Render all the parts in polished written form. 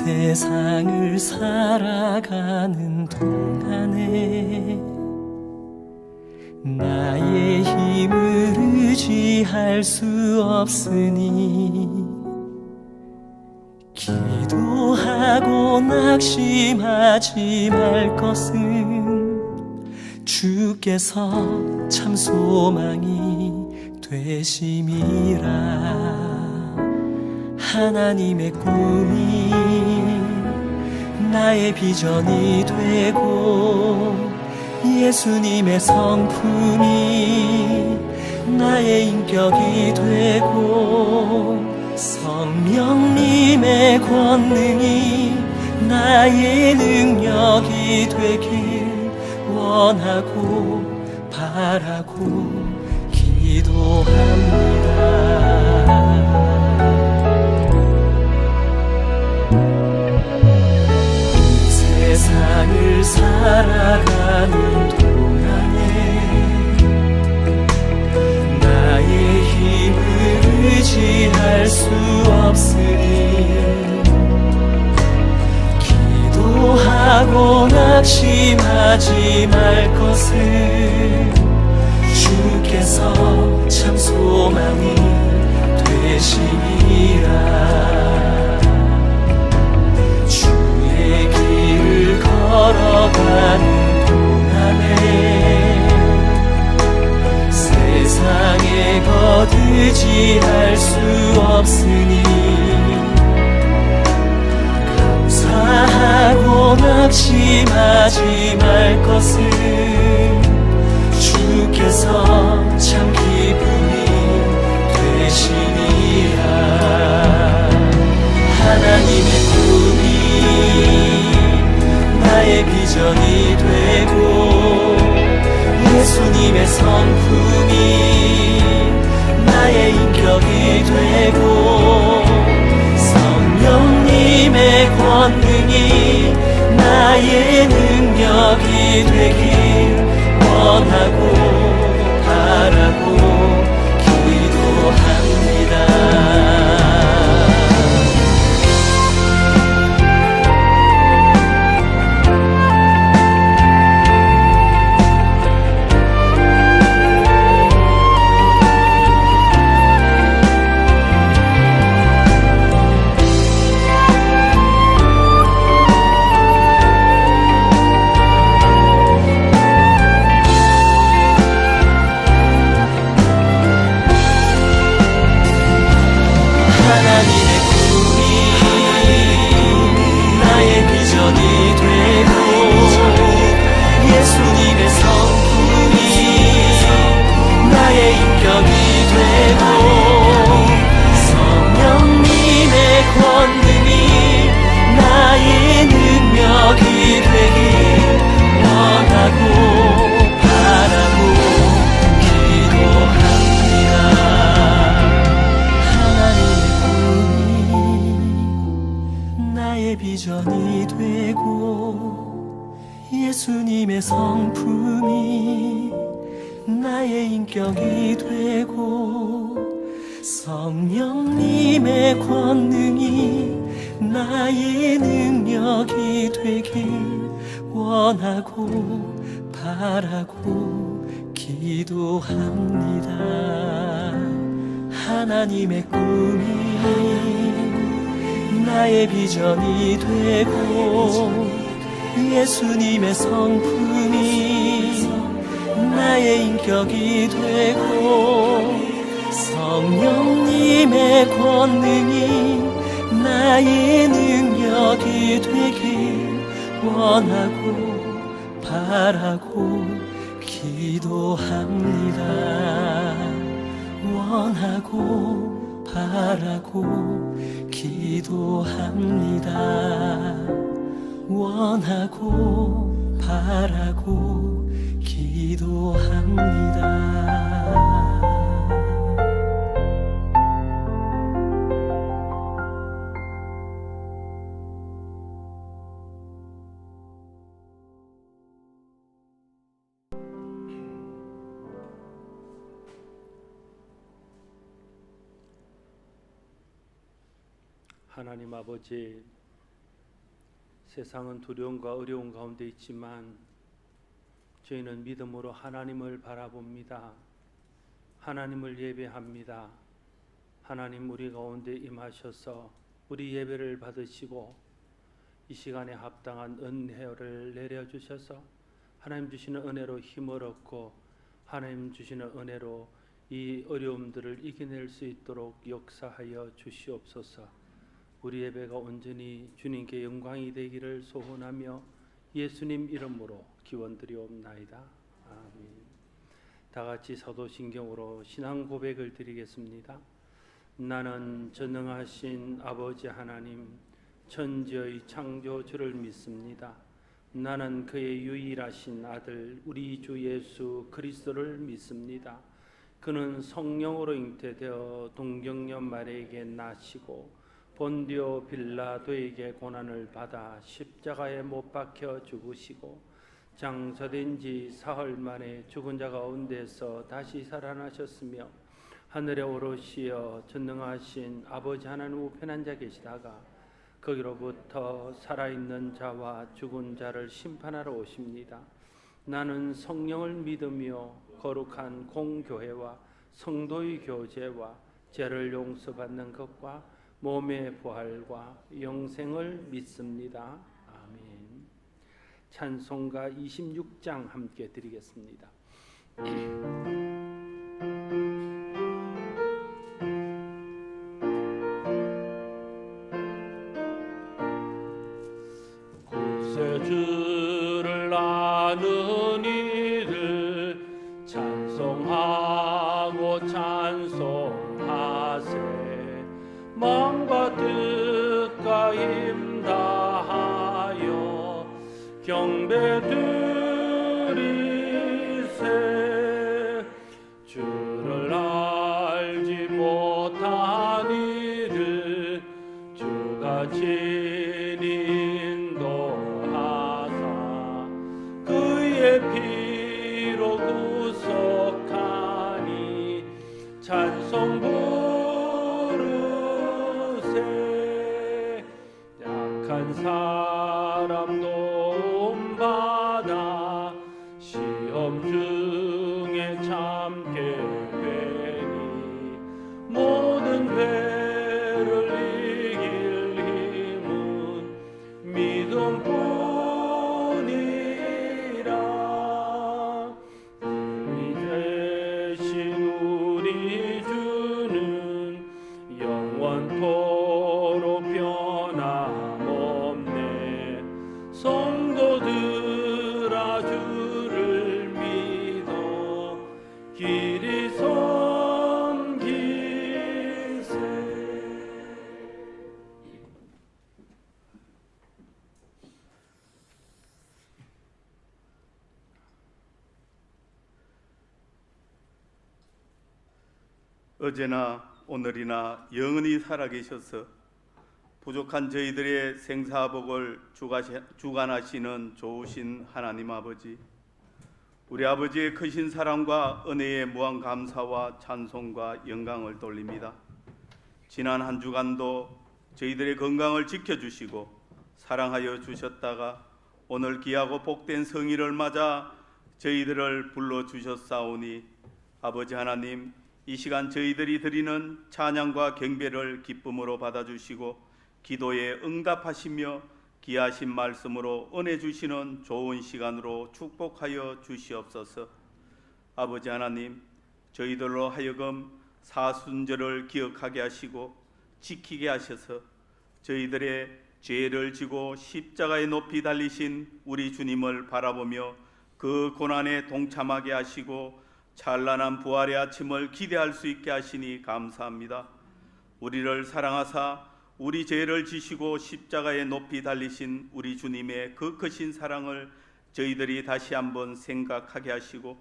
세상을 살아가는 동안에 나의 힘을 의지할 수 없으니 기도하고 낙심하지 말 것은 주께서 참 소망이 되심이라. 하나님의 꿈이 나의 비전이 되고 예수님의 성품이 나의 인격이 되고 성령님의 권능이 나의 능력이 되길 원하고 바라고 기도합니다. 세상을 살아가는 동안에 나의 힘을 의지할 수 없으니 기도하고 낙심하지 말 것은 주께서 참 소망이 되심이라. 주의 길을 걸어가는 동안에 세상에 거두지할 수 없으니 감사하고 낙심하지 말 것은 주께서 참 기쁨이 되시니라. 하나님의 꿈이 나의 비전이 되고 예수님의 성품이 나의 인격이 되고 성령님의 권능이 나의 능력이 되길 원하고 바라고 기도합니다. 비전이 되고 예수님의 성품이 나의 인격이 되고 성령님의 권능이 나의 능력이 되길 원하고 바라고 기도합니다. 하나님의 꿈이 나의 비전이 되고 예수님의 성품이 나의 인격이 되고 성령님의 권능이 나의 능력이 되길 원하고 바라고 기도합니다. 원하고 바라고 기도합니다. 원하고 바라고 기도합니다. 하나님 아버지, 세상은 두려움과 어려움 가운데 있지만 저희는 믿음으로 하나님을 바라봅니다. 하나님을 예배합니다. 하나님 우리 가운데 임하셔서 우리 예배를 받으시고 이 시간에 합당한 은혜를 내려주셔서 하나님 주시는 은혜로 힘을 얻고 하나님 주시는 은혜로 이 어려움들을 이겨낼 수 있도록 역사하여 주시옵소서. 우리 예배가 온전히 주님께 영광이 되기를 소원하며 예수님 이름으로 기원드리옵나이다. 아멘. 다 같이 사도신경으로 신앙 고백을 드리겠습니다. 나는 전능하신 아버지 하나님 천지의 창조주를 믿습니다. 나는 그의 유일하신 아들 우리 주 예수 그리스도를 믿습니다. 그는 성령으로 잉태되어 동정녀 마리아에게 나시고 본디오 빌라도에게 고난을 받아 십자가에 못 박혀 죽으시고 장사된 지 사흘 만에 죽은 자 가운데서 다시 살아나셨으며 하늘에 오르시어 전능하신 아버지 하나님 우편에 앉아 계시다가 거기로부터 살아있는 자와 죽은 자를 심판하러 오십니다. 나는 성령을 믿으며 거룩한 공교회와 성도의 교제와 죄를 용서받는 것과 몸의 부활과 영생을 믿습니다. 아멘. 찬송가 26장 함께 드리겠습니다. 구세주를 아는 이들 찬송하고 찬송하세. 마음과 뜻과 힘 다하여 경배드리세. 주를 알지 못한 이들 주가 친히 인도하사 그의 피로 구속하니 찬송 약한 사람 도움받아 시험 중에 참게 되니 모든 죄를 이길 힘은 믿음뿐이라. 이 대신 우리 주는 영원토록 변함없네. 성도들아 주를 믿어 길이 섬기세. 어제나 오늘이나 영원히 살아계셔서 부족한 저희들의 생사복을 주관하시는 좋으신 하나님 아버지, 우리 아버지의 크신 사랑과 은혜에 무한 감사와 찬송과 영광을 돌립니다. 지난 한 주간도 저희들의 건강을 지켜주시고 사랑하여 주셨다가 오늘 귀하고 복된 성일을 맞아 저희들을 불러주셨사오니 아버지 하나님, 이 시간 저희들이 드리는 찬양과 경배를 기쁨으로 받아주시고 기도에 응답하시며 귀하신 말씀으로 은혜 주시는 좋은 시간으로 축복하여 주시옵소서. 아버지 하나님, 저희들로 하여금 사순절을 기억하게 하시고 지키게 하셔서 저희들의 죄를 지고 십자가에 높이 달리신 우리 주님을 바라보며 그 고난에 동참하게 하시고 찬란한 부활의 아침을 기대할 수 있게 하시니 감사합니다. 우리를 사랑하사 우리 죄를 지시고 십자가에 높이 달리신 우리 주님의 그 크신 사랑을 저희들이 다시 한번 생각하게 하시고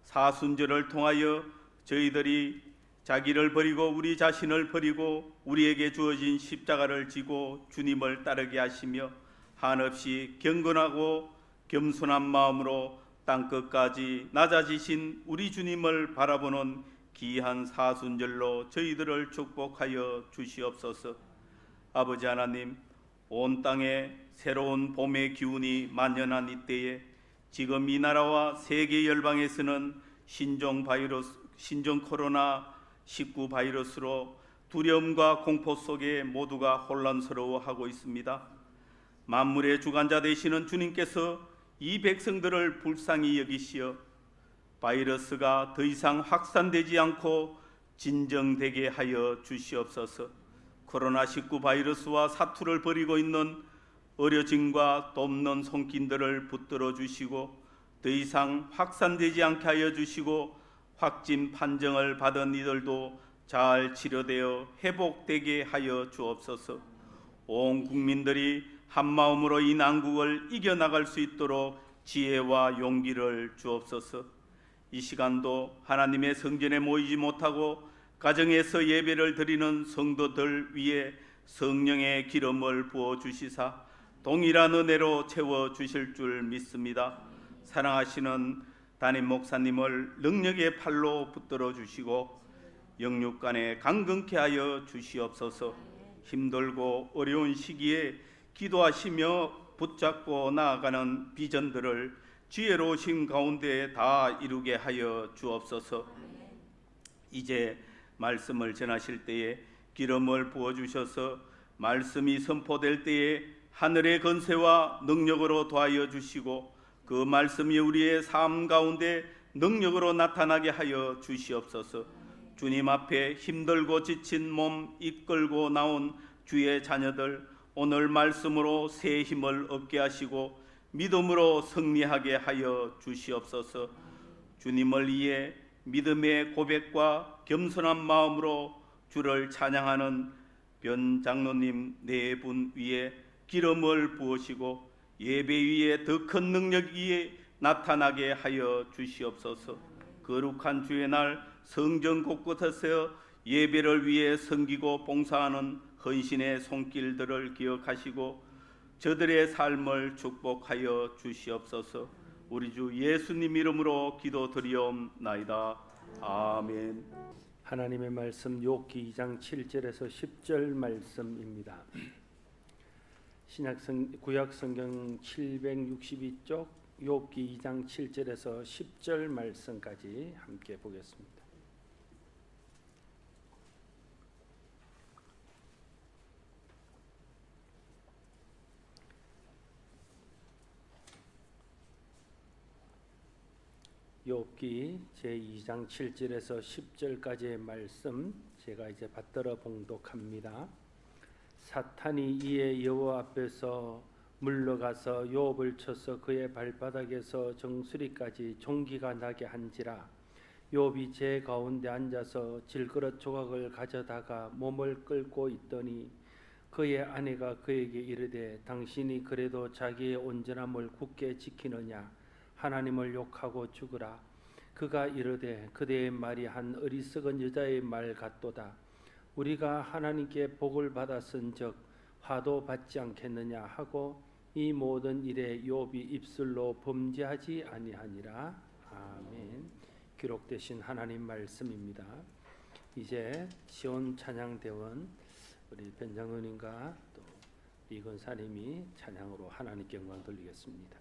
사순절을 통하여 저희들이 자기를 버리고 우리 자신을 버리고 우리에게 주어진 십자가를 지고 주님을 따르게 하시며 한없이 경건하고 겸손한 마음으로 땅끝까지 낮아지신 우리 주님을 바라보는 귀한 사순절로 저희들을 축복하여 주시옵소서. 아버지 하나님, 온 땅에 새로운 봄의 기운이 만연한 이때에 지금 이 나라와 세계 열방에서는 신종 코로나 19 바이러스로 두려움과 공포 속에 모두가 혼란스러워하고 있습니다. 만물의 주관자 되시는 주님께서 이 백성들을 불쌍히 여기시어 바이러스가 더 이상 확산되지 않고 진정되게 하여 주시옵소서. 코로나19 바이러스와 사투를 벌이고 있는 어려짐과 돕는 손길들을 붙들어 주시고 더 이상 확산되지 않게 하여 주시고 확진 판정을 받은 이들도 잘 치료되어 회복되게 하여 주옵소서. 온 국민들이 한마음으로 이 난국을 이겨나갈 수 있도록 지혜와 용기를 주옵소서. 이 시간도 하나님의 성전에 모이지 못하고 가정에서 예배를 드리는 성도들 위에 성령의 기름을 부어 주시사 동일한 은혜로 채워 주실 줄 믿습니다. 사랑하시는 담임 목사님을 능력의 팔로 붙들어 주시고 영육간에 강건케 하여 주시옵소서. 힘들고 어려운 시기에 기도하시며 붙잡고 나아가는 비전들을 지혜로우신 가운데 다 이루게 하여 주옵소서. 이제 말씀을 전하실 때에 기름을 부어주셔서 말씀이 선포될 때에 하늘의 권세와 능력으로 도하여 주시고 그 말씀이 우리의 삶 가운데 능력으로 나타나게 하여 주시옵소서. 주님 앞에 힘들고 지친 몸 이끌고 나온 주의 자녀들 오늘 말씀으로 새 힘을 얻게 하시고 믿음으로 승리하게 하여 주시옵소서. 주님을 위해 믿음의 고백과 겸손한 마음으로 주를 찬양하는 변 장로님 네 분 위에 기름을 부으시고 예배 위에 더 큰 능력이 나타나게 하여 주시옵소서. 거룩한 주의 날 성전 곳곳에서 예배를 위해 섬기고 봉사하는 헌신의 손길들을 기억하시고 저들의 삶을 축복하여 주시옵소서. 우리 주 예수님 이름으로 기도드리옵나이다. 아멘. 하나님의 말씀 욥기 2장 7절에서 10절 말씀입니다. 구약 성경 762쪽 욥기 2장 7절에서 10절 말씀까지 함께 보겠습니다. 욥기 제2장 7절에서 10절까지의 말씀 제가 이제 받들어 봉독합니다. 사탄이 이에 여호와 앞에서 물러가서 욥을 쳐서 그의 발바닥에서 정수리까지 종기가 나게 한지라. 욥이 제 가운데 앉아서 질그릇 조각을 가져다가 몸을 끌고 있더니 그의 아내가 그에게 이르되 당신이 그래도 자기의 온전함을 굳게 지키느냐? 하나님을 욕하고 죽으라. 그가 이르되 그대의 말이 한 어리석은 여자의 말 같도다. 우리가 하나님께 복을 받았은즉 화도 받지 않겠느냐 하고 이 모든 일에 욥이 입술로 범죄하지 아니하니라. 아멘. 기록되신 하나님 말씀입니다. 이제 시온 찬양대원 우리 변장로님과 또 이건사님이 찬양으로 하나님께 영광 돌리겠습니다.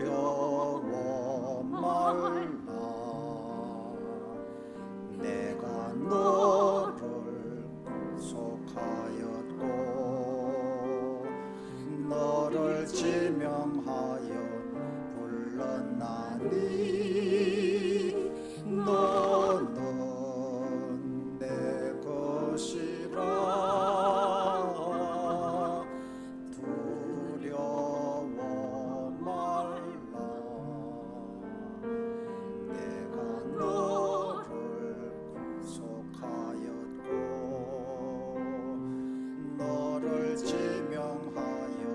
두려워 말라 내가 너를 구속하였고 너를 지명하여 불렀나니 너는 내 것이라. 지명하여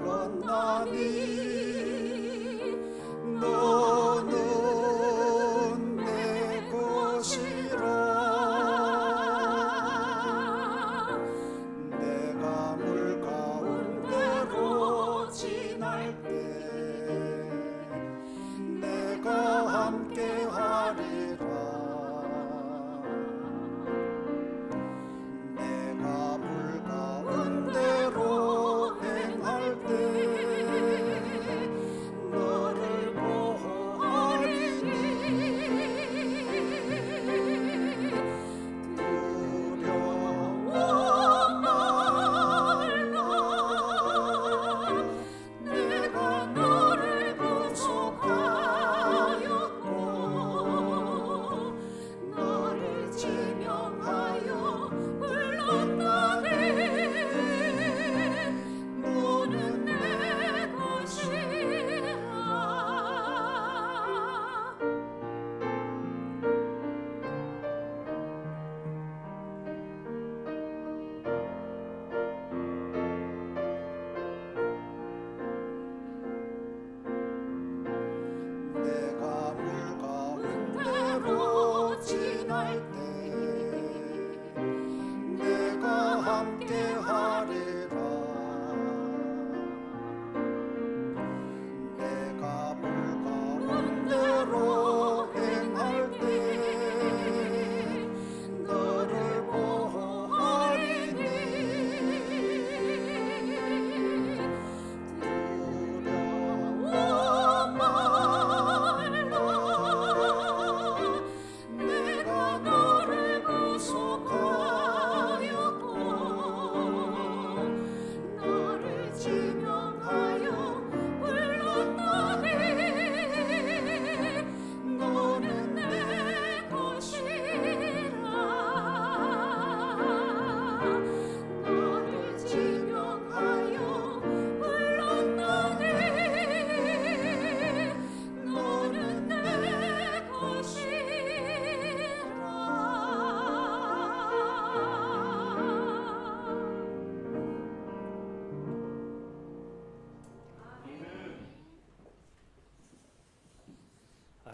불렀나니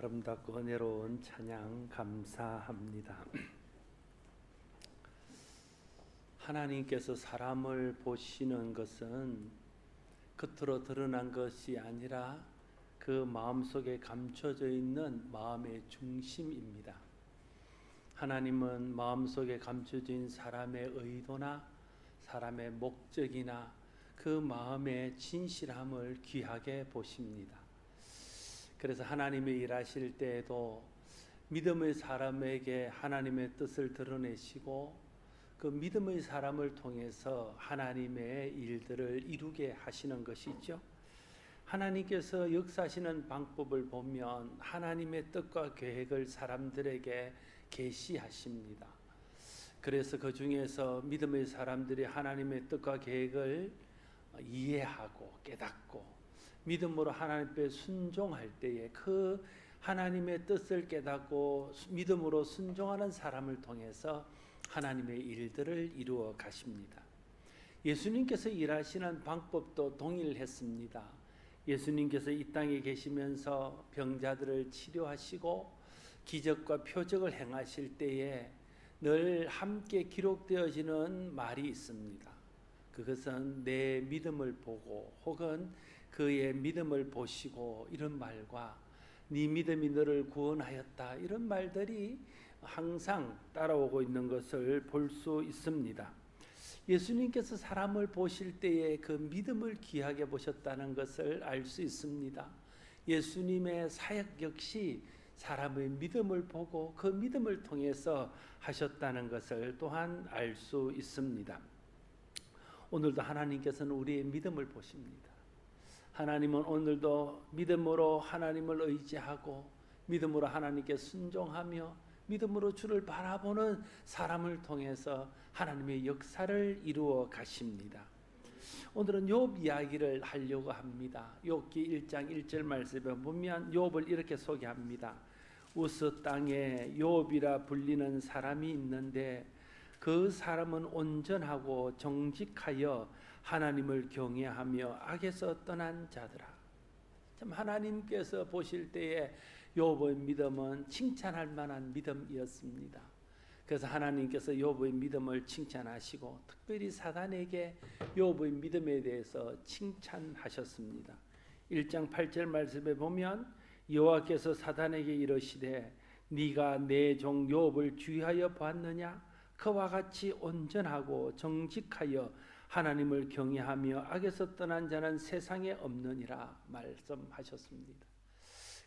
아름답고 은혜로운 찬양 감사합니다. 하나님께서 사람을 보시는 것은 겉으로 드러난 것이 아니라 그 마음속에 감춰져 있는 마음의 중심입니다. 하나님은 마음속에 감춰져 있는 사람의 의도나 사람의 목적이나 그 마음의 진실함을 귀하게 보십니다. 그래서 하나님이 일하실 때에도 믿음의 사람에게 하나님의 뜻을 드러내시고 그 믿음의 사람을 통해서 하나님의 일들을 이루게 하시는 것이죠. 하나님께서 역사하시는 방법을 보면 하나님의 뜻과 계획을 사람들에게 계시하십니다. 그래서 그 중에서 믿음의 사람들이 하나님의 뜻과 계획을 이해하고 깨닫고 믿음으로 하나님 앞에 순종할 때에 그 하나님의 뜻을 깨닫고 믿음으로 순종하는 사람을 통해서 하나님의 일들을 이루어 가십니다. 예수님께서 일하시는 방법도 동일했습니다. 예수님께서 이 땅에 계시면서 병자들을 치료하시고 기적과 표적을 행하실 때에 늘 함께 기록되어지는 말이 있습니다. 그것은 내 믿음을 보고 혹은 그의 믿음을 보시고 이런 말과 네 믿음이 너를 구원하였다 이런 말들이 항상 따라오고 있는 것을 볼 수 있습니다. 예수님께서 사람을 보실 때에 그 믿음을 귀하게 보셨다는 것을 알 수 있습니다. 예수님의 사역 역시 사람의 믿음을 보고 그 믿음을 통해서 하셨다는 것을 또한 알 수 있습니다. 오늘도 하나님께서는 우리의 믿음을 보십니다. 하나님은 오늘도 믿음으로 하나님을 의지하고 믿음으로 하나님께 순종하며 믿음으로 주를 바라보는 사람을 통해서 하나님의 역사를 이루어 가십니다. 오늘은 욥 이야기를 하려고 합니다. 욥기 1장 1절 말씀에 보면 욥을 이렇게 소개합니다. 우스 땅에 욥이라 불리는 사람이 있는데 그 사람은 온전하고 정직하여 하나님을 경외하며 악에서 떠난 자들아. 참 하나님께서 보실 때에 욥의 믿음은 칭찬할 만한 믿음이었습니다. 그래서 하나님께서 욥의 믿음을 칭찬하시고 특별히 사단에게 욥의 믿음에 대해서 칭찬하셨습니다. 1장 8절 말씀에 보면 여호와께서 사단에게 이르시되 네가 내 종 욥을 주의하여 보았느냐? 그와 같이 온전하고 정직하여 하나님을 경외하며 악에서 떠난 자는 세상에 없느니라 말씀하셨습니다.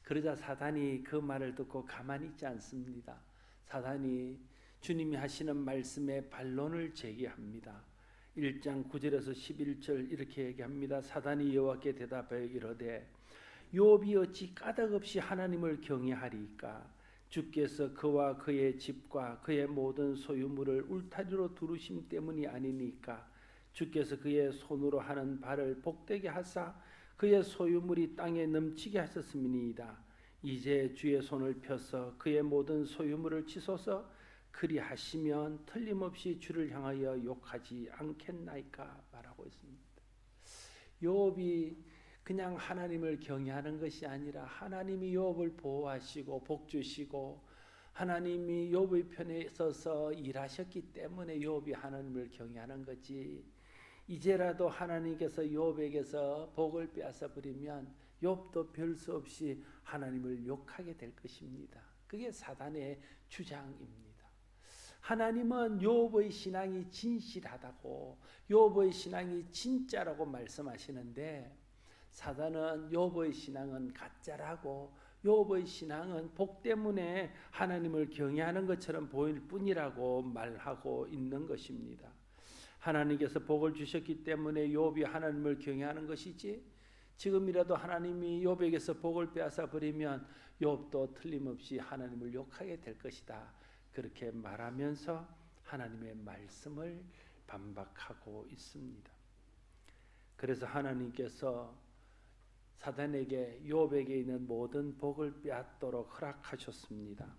그러자 사단이 그 말을 듣고 가만히 있지 않습니다. 사단이 주님이 하시는 말씀에 반론을 제기합니다. 1장 9절에서 11절 이렇게 얘기합니다. 사단이 여호와께 대답하여 이르되 욥이 어찌 까닭없이 하나님을 경외하리이까? 주께서 그와 그의 집과 그의 모든 소유물을 울타리로 두르심 때문이 아니니까? 주께서 그의 손으로 하는 바를 복되게 하사 그의 소유물이 땅에 넘치게 하셨음이니이다. 이제 주의 손을 펴서 그의 모든 소유물을 치소서. 그리하시면 틀림없이 주를 향하여 욕하지 않겠나이까 말하고 있습니다. 욥이 그냥 하나님을 경외하는 것이 아니라 하나님이 욥을 보호하시고 복주시고 하나님이 욥의 편에 서서 일하셨기 때문에 욥이 하나님을 경외하는 거지. 이제라도 하나님께서 욥에게서 복을 빼앗아 버리면 욥도 별 수 없이 하나님을 욕하게 될 것입니다. 그게 사단의 주장입니다. 하나님은 욥의 신앙이 진실하다고 욥의 신앙이 진짜라고 말씀하시는데 사단은 욥의 신앙은 가짜라고 욥의 신앙은 복 때문에 하나님을 경외하는 것처럼 보일 뿐이라고 말하고 있는 것입니다. 하나님께서 복을 주셨기 때문에 욥이 하나님을 경외하는 것이지 지금이라도 하나님이 욥에게서 복을 빼앗아 버리면 욥도 틀림없이 하나님을 욕하게 될 것이다. 그렇게 말하면서 하나님의 말씀을 반박하고 있습니다. 그래서 하나님께서 사단에게 욥에게 있는 모든 복을 빼앗도록 허락하셨습니다.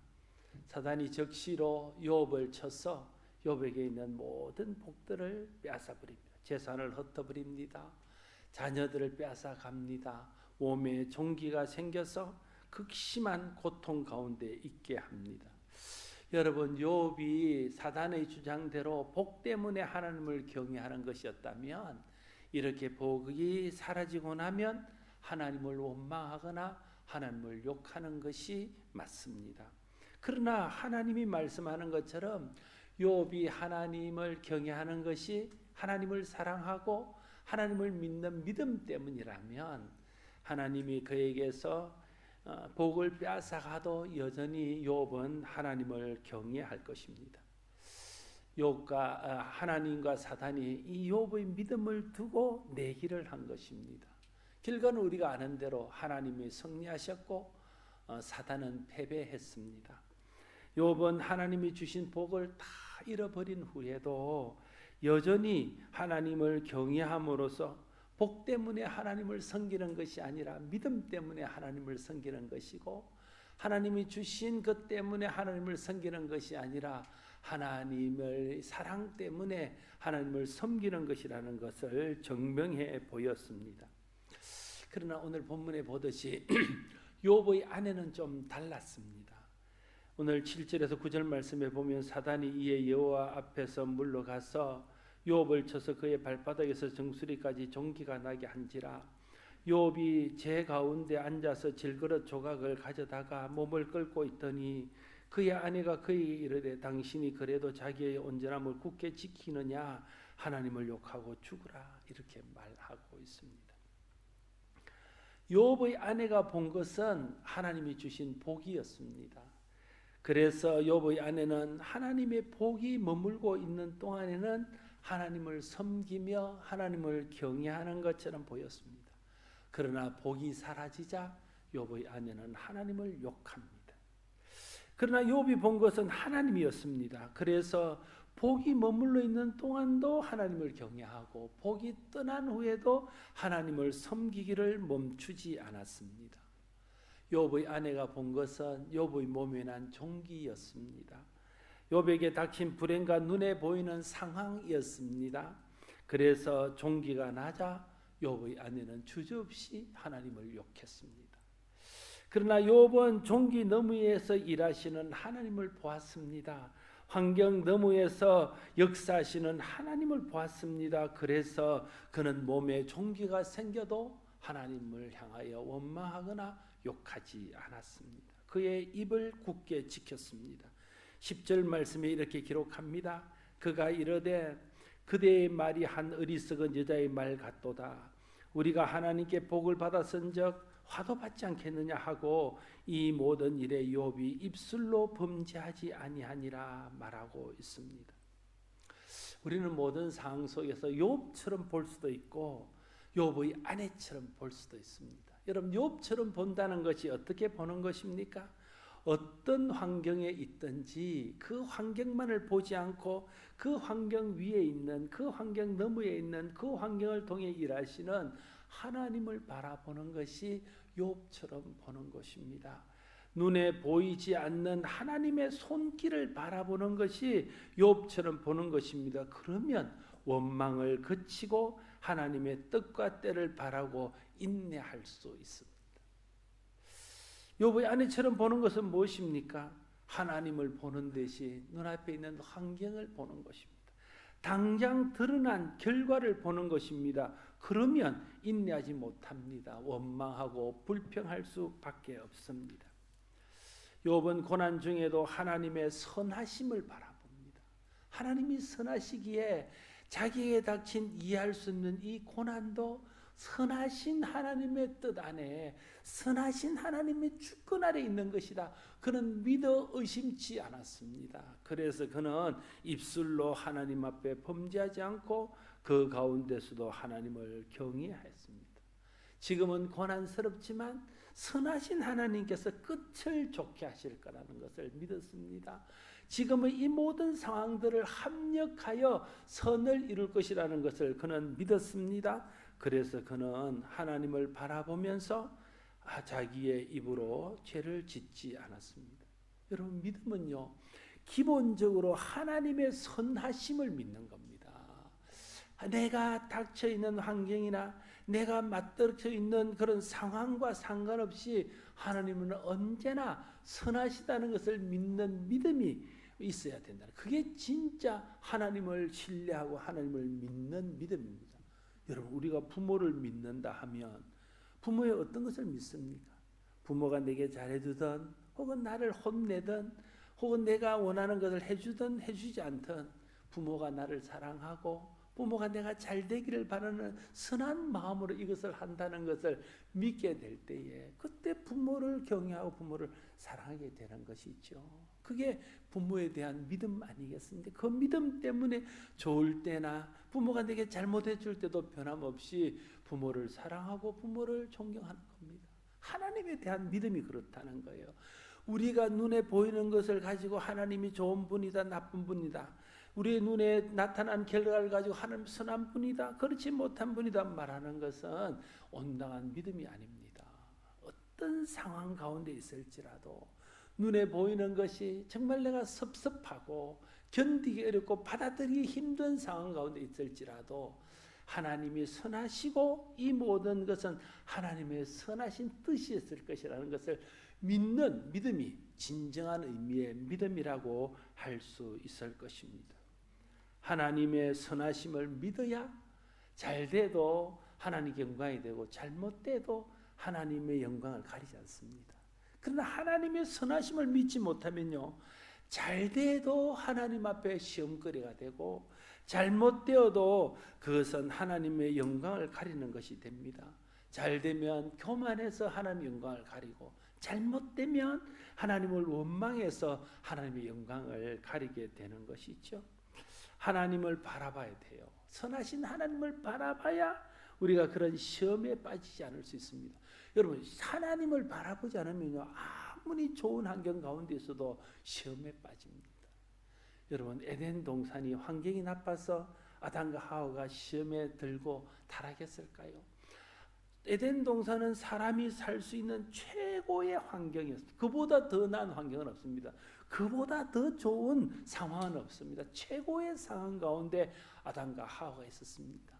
사단이 적시로 욥을 쳐서 욥에게 있는 모든 복들을 빼앗아 버립니다. 재산을 흩어버립니다. 자녀들을 빼앗아 갑니다. 몸에 종기가 생겨서 극심한 고통 가운데 있게 합니다. 여러분, 욥이 사단의 주장대로 복 때문에 하나님을 경외하는 것이었다면, 이렇게 복이 사라지고 나면 하나님을 원망하거나 하나님을 욕하는 것이 맞습니다. 그러나 하나님이 말씀하는 것처럼 욥이 하나님을 경외하는 것이 하나님을 사랑하고 하나님을 믿는 믿음 때문이라면, 하나님이 그에게서 복을 빼앗아가도 여전히 욥은 하나님을 경외할 것입니다. 욥과 하나님과 사단이 이 욥의 믿음을 두고 내기를 한 것입니다. 결과는 우리가 아는 대로 하나님이 승리하셨고 사단은 패배했습니다. 욥은 하나님이 주신 복을 다 잃어버린 후에도 여전히 하나님을 경외함으로써 복 때문에 하나님을 섬기는 것이 아니라 믿음 때문에 하나님을 섬기는 것이고, 하나님이 주신 것 때문에 하나님을 섬기는 것이 아니라 하나님의 사랑 때문에 하나님을 섬기는 것이라는 것을 증명해 보였습니다. 그러나 오늘 본문에 보듯이 욥의 아내는 좀 달랐습니다. 오늘 7절에서 9절 말씀에 보면 사단이 이에 여호와 앞에서 물러가서 욥을 쳐서 그의 발바닥에서 정수리까지 종기가 나게 한지라. 욥이 제 가운데 앉아서 질그릇 조각을 가져다가 몸을 끌고 있더니 그의 아내가 그에게 이르되 당신이 그래도 자기의 온전함을 굳게 지키느냐, 하나님을 욕하고 죽으라, 이렇게 말하고 있습니다. 욥의 아내가 본 것은 하나님이 주신 복이었습니다. 그래서 욥의 아내는 하나님의 복이 머물고 있는 동안에는 하나님을 섬기며 하나님을 경외하는 것처럼 보였습니다. 그러나 복이 사라지자 욥의 아내는 하나님을 욕합니다. 그러나 욥이 본 것은 하나님이었습니다. 그래서 복이 머물러 있는 동안도 하나님을 경외하고 복이 떠난 후에도 하나님을 섬기기를 멈추지 않았습니다. 욥의 아내가 본 것은 욥의 몸에 난 종기였습니다. 욥에게 닥친 불행과 눈에 보이는 상황이었습니다. 그래서 종기가 나자 욥의 아내는 주저없이 하나님을 욕했습니다. 그러나 욥은 종기 너머에서 일하시는 하나님을 보았습니다. 환경 너머에서 역사하시는 하나님을 보았습니다. 그래서 그는 몸에 종기가 생겨도 하나님을 향하여 원망하거나 욕하지 않았습니다. 그의 입을 굳게 지켰습니다. 10절 말씀에 이렇게 기록합니다. 그가 이르되 그대의 말이 한 어리석은 여자의 말 같도다. 우리가 하나님께 복을 받았은즉 화도 받지 않겠느냐 하고 이 모든 일에 욥이 입술로 범죄하지 아니하니라 말하고 있습니다. 우리는 모든 상황 속에서 욥처럼 볼 수도 있고 욥의 아내처럼 볼 수도 있습니다. 여러분, 욥처럼 본다는 것이 어떻게 보는 것입니까? 어떤 환경에 있든지 그 환경만을 보지 않고 그 환경 위에 있는, 그 환경 너머에 있는, 그 환경을 통해 일하시는 하나님을 바라보는 것이 욥처럼 보는 것입니다. 눈에 보이지 않는 하나님의 손길을 바라보는 것이 욥처럼 보는 것입니다. 그러면 원망을 그치고 하나님의 뜻과 때를 바라고 인내할 수 있습니다. 욥의 아내처럼 보는 것은 무엇입니까? 하나님을 보는 대신 눈앞에 있는 환경을 보는 것입니다. 당장 드러난 결과를 보는 것입니다. 그러면 인내하지 못합니다. 원망하고 불평할 수밖에 없습니다. 욥은 고난 중에도 하나님의 선하심을 바라봅니다. 하나님이 선하시기에 자기에게 닥친 이해할 수 없는 이 고난도 선하신 하나님의 뜻 안에, 선하신 하나님의 주권 아래 있는 것이다. 그는 믿어 의심치 않았습니다. 그래서 그는 입술로 하나님 앞에 범죄하지 않고 그 가운데서도 하나님을 경외했습니다. 지금은 고난스럽지만 선하신 하나님께서 끝을 좋게 하실 거라는 것을 믿었습니다. 지금의 이 모든 상황들을 합력하여 선을 이룰 것이라는 것을 그는 믿었습니다. 그래서 그는 하나님을 바라보면서 자기의 입으로 죄를 짓지 않았습니다. 여러분, 믿음은요, 기본적으로 하나님의 선하심을 믿는 겁니다. 내가 닥쳐 있는 환경이나 내가 맞닥쳐 있는 그런 상황과 상관없이 하나님은 언제나 선하시다는 것을 믿는 믿음이 있어야 된다. 그게 진짜 하나님을 신뢰하고 하나님을 믿는 믿음입니다. 여러분, 우리가 부모를 믿는다 하면 부모의 어떤 것을 믿습니까? 부모가 내게 잘해주든 혹은 나를 혼내든 혹은 내가 원하는 것을 해주든 해주지 않든 부모가 나를 사랑하고 부모가 내가 잘 되기를 바라는 선한 마음으로 이것을 한다는 것을 믿게 될 때에 그때 부모를 경외하고 부모를 사랑하게 되는 것이죠. 그게 부모에 대한 믿음 아니겠습니까? 그 믿음 때문에 좋을 때나 부모가 내게 잘못해 줄 때도 변함없이 부모를 사랑하고 부모를 존경하는 겁니다. 하나님에 대한 믿음이 그렇다는 거예요. 우리가 눈에 보이는 것을 가지고 하나님이 좋은 분이다, 나쁜 분이다, 우리의 눈에 나타난 결과를 가지고 하나님 선한 분이다, 그렇지 못한 분이다 말하는 것은 온당한 믿음이 아닙니다. 어떤 상황 가운데 있을지라도 눈에 보이는 것이 정말 내가 섭섭하고 견디기 어렵고 받아들이기 힘든 상황 가운데 있을지라도 하나님이 선하시고 이 모든 것은 하나님의 선하신 뜻이었을 것이라는 것을 믿는 믿음이 진정한 의미의 믿음이라고 할 수 있을 것입니다. 하나님의 선하심을 믿어야 잘 돼도 하나님께 영광이 되고 잘못돼도 하나님의 영광을 가리지 않습니다. 그러나 하나님의 선하심을 믿지 못하면요, 잘 돼도 하나님 앞에 시험거리가 되고 잘못되어도 그것은 하나님의 영광을 가리는 것이 됩니다. 잘 되면 교만해서 하나님의 영광을 가리고 잘못되면 하나님을 원망해서 하나님의 영광을 가리게 되는 것이죠. 하나님을 바라봐야 돼요. 선하신 하나님을 바라봐야 우리가 그런 시험에 빠지지 않을 수 있습니다. 여러분, 하나님을 바라보지 않으면요, 아무리 좋은 환경 가운데 있어도 시험에 빠집니다. 여러분, 에덴 동산이 환경이 나빠서 아담과 하와가 시험에 들고 타락했을까요? 에덴 동산은 사람이 살 수 있는 최고의 환경이었습니다. 그보다 더 나은 환경은 없습니다. 그보다 더 좋은 상황은 없습니다. 최고의 상황 가운데 아담과 하와가 있었습니다.